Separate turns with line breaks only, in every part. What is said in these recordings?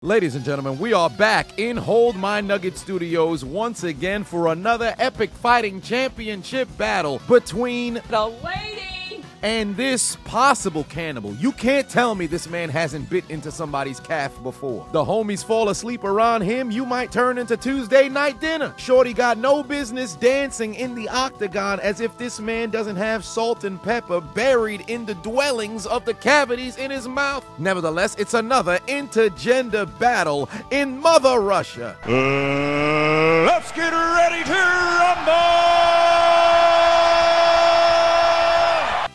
Ladies and gentlemen, we are back in Hold My Nugget Studios once again for another epic fighting championship battle between
the lady
and this possible cannibal. You can't tell me this man hasn't bit into somebody's calf before. The homies fall asleep around him, you might turn into Tuesday night dinner. Shorty got no business dancing in the octagon as if this man doesn't have salt and pepper buried in the dwellings of the cavities in his mouth. Nevertheless, it's another intergender battle in Mother Russia.
Let's get ready to rumble!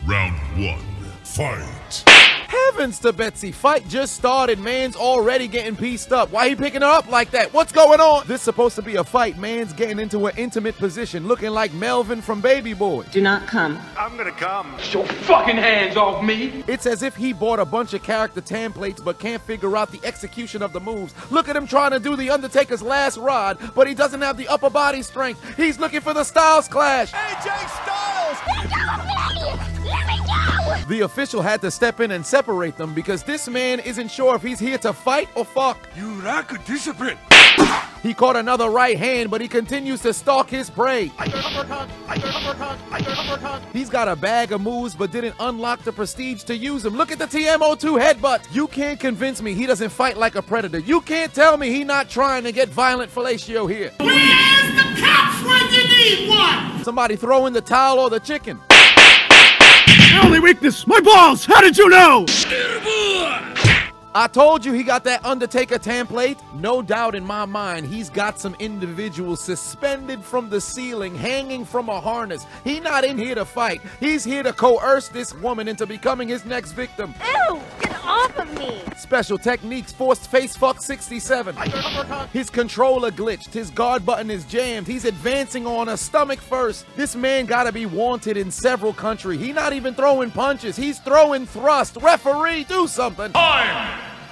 Round 1, fight!
Heavens to Betsy, fight just started, man's already getting pieced up. Why he picking her up like that? What's going on? This supposed to be a fight, man's getting into an intimate position, looking like Melvin from Baby Boy.
Do not come.
I'm gonna come.
Get your fucking hands off me!
It's as if he bought a bunch of character templates but can't figure out the execution of the moves. Look at him trying to do the Undertaker's last rod, but he doesn't have the upper body strength. He's looking for the Styles Clash.
AJ Styles!
The official had to step in and separate them because this man isn't sure if he's here to fight or fuck.
You lack a discipline!
He caught another right hand, but he continues to stalk his prey. He's got a bag of moves, but didn't unlock the prestige to use them. Look at the TMO2 headbutt. You can't convince me he doesn't fight like a predator. You can't tell me he not trying to get violent fellatio here.
Where's the cops when you need one?
Somebody throw in the towel or the chicken.
My only weakness, my balls! How did you know?
I told you he got that Undertaker template. No doubt in my mind, he's got some individuals suspended from the ceiling, hanging from a harness. He not in here to fight. He's here to coerce this woman into becoming his next victim.
Ew! Get off of me!
Special techniques, forced face fuck 67. His controller glitched, his guard button is jammed, he's advancing on a stomach first. This man gotta be wanted in several countries. He not even throwing punches, he's throwing thrust. Referee, do something.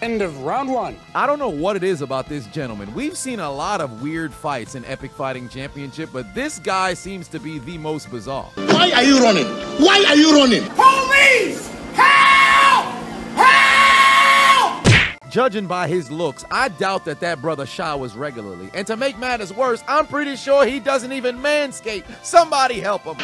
End of round 1.
I don't know what it is about this gentleman. We've seen a lot of weird fights in Epic Fighting Championship, but this guy seems to be the most bizarre.
Why are you running? Why are you running? Police! Help! Help!
Judging by his looks, I doubt that brother showers regularly. And to make matters worse, I'm pretty sure he doesn't even manscape. Somebody help him.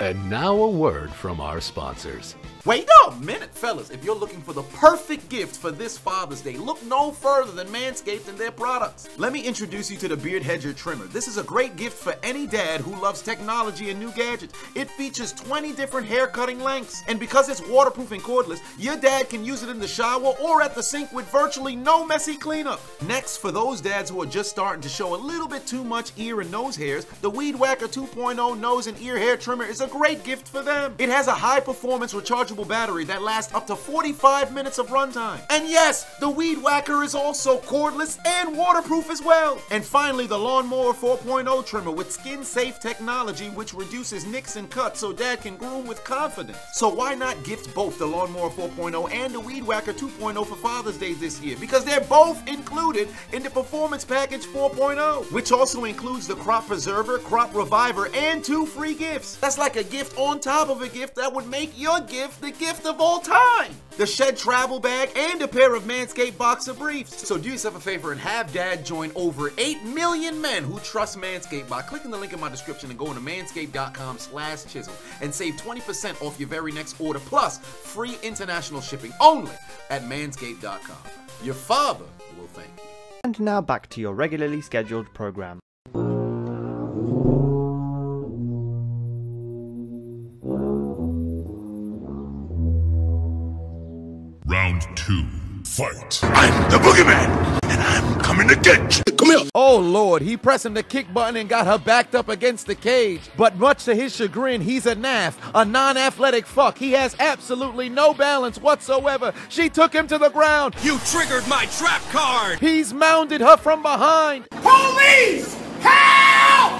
And now a word from our sponsors.
Wait a minute, fellas. If you're looking for the perfect gift for this Father's Day, look no further than Manscaped and their products. Let me introduce you to the Beard Hedger Trimmer. This is a great gift for any dad who loves technology and new gadgets. It features 20 different hair cutting lengths. And because it's waterproof and cordless, your dad can use it in the shower or at the sink with virtually no messy cleanup. Next, for those dads who are just starting to show a little bit too much ear and nose hairs, the Weed Whacker 2.0 nose and ear hair trimmer is a great gift for them. It has a high-performance rechargeable battery that lasts up to 45 minutes of runtime. And yes, the Weed Whacker is also cordless and waterproof as well. And finally, the Lawnmower 4.0 trimmer with skin-safe technology which reduces nicks and cuts so dad can groom with confidence. So why not gift both the Lawnmower 4.0 and the Weed Whacker 2.0 for Father's Day this year? Because they're both included in the Performance Package 4.0, which also includes the Crop Preserver, Crop Reviver, and 2 free gifts. That's like a gift on top of a gift that would make your gift the gift of all time. The Shed travel bag and a pair of Manscaped boxer briefs. So do yourself a favor and have dad join over 8 million men who trust Manscaped by clicking the link in my description and going to manscaped.com/chisel and save 20% off your very next order plus free international shipping only at manscaped.com. Your father will thank you.
And now back to your regularly scheduled program.
Round 2, fight!
I'm the boogeyman, and I'm coming to get you. Come here.
Oh Lord, he pressing the kick button and got her backed up against the cage. But much to his chagrin, he's a naff, a non-athletic fuck. He has absolutely no balance whatsoever. She took him to the ground.
You triggered my trap card!
He's mounted her from behind.
Police! Help!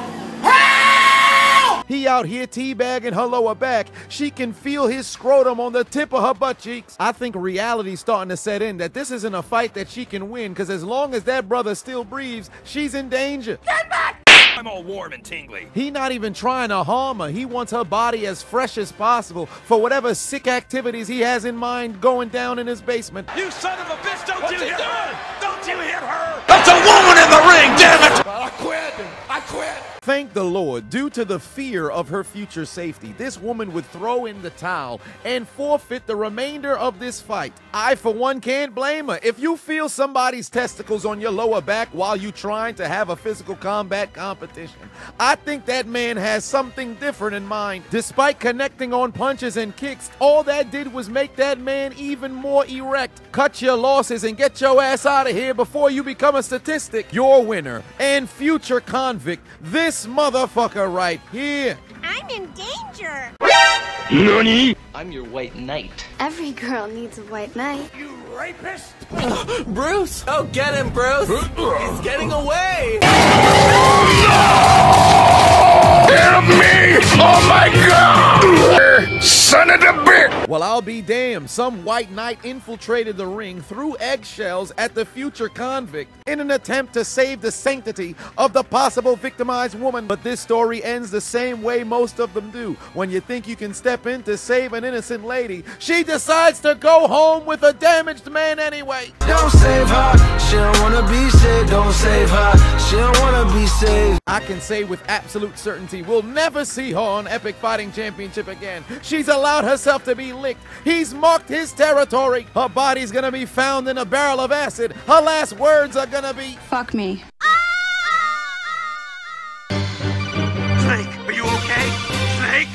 Help!
He out here teabagging her lower back. She can feel his scrotum on the tip of her butt cheeks. I think reality's starting to set in that this isn't a fight that she can win, because as long as that brother still breathes, she's in danger.
Get back!
I'm all warm and tingly.
He not even trying to harm her. He wants her body as fresh as possible for whatever sick activities he has in mind going down in his basement.
You son of a bitch, don't you hear?
Thank the Lord, due to the fear of her future safety, this woman would throw in the towel and forfeit the remainder of this fight. I, for one, can't blame her. If you feel somebody's testicles on your lower back while you trying to have a physical combat competition, I think that man has something different in mind. Despite connecting on punches and kicks, all that did was make that man even more erect. Cut your losses and get your ass out of here before you become a statistic. Your winner and future convict, this motherfucker right here.
I'm in danger.
NANI?
I'm your white knight.
Every girl needs a white knight.
You rapist!
Bruce! Oh, get him, Bruce! He's getting away!
Help me! Oh my god! Son of a bitch!
Well, I'll be damned. Some white knight infiltrated the ring through eggshells at the future convict in an attempt to save the sanctity of the possible victimized woman. But this story ends the same way most of them do. When you think you can step in to save an innocent lady, she decides to go home with a damaged man anyway.
Don't save her. She don't wanna be saved. Don't save her. She don't wanna be saved.
I can say with absolute certainty we'll never see her on Epic Fighting Championship again. She's allowed herself to be licked. He's marked his territory. Her body's gonna be found in a barrel of acid. Her last words are gonna be,
"Fuck me."
Snake, are you okay? Snake?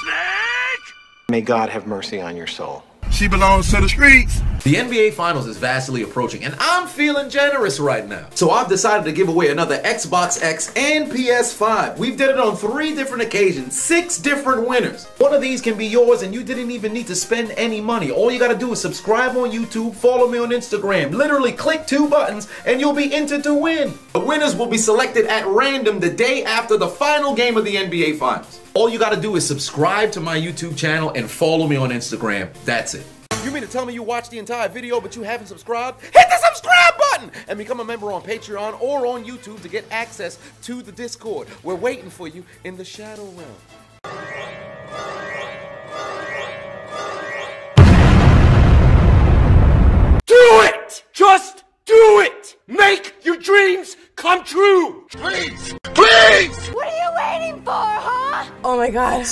Snake!
May God have mercy on your soul.
She belongs to the streets.
The NBA Finals is vastly approaching, and I'm feeling generous right now. So I've decided to give away another Xbox X and PS5. We've did it on 3 different occasions, 6 different winners. One of these can be yours, and you didn't even need to spend any money. All you gotta do is subscribe on YouTube, follow me on Instagram. Literally click 2 buttons, and you'll be entered to win. The winners will be selected at random the day after the final game of the NBA Finals. All you gotta do is subscribe to my YouTube channel and follow me on Instagram. That's it. You mean to tell me you watched the entire video but you haven't subscribed? Hit the subscribe button and become a member on Patreon or on YouTube to get access to the Discord. We're waiting for you in the Shadow Realm.
Do it! Just do it! Make your dreams come true! Please! Please!
What are you waiting for, huh?
Oh my god.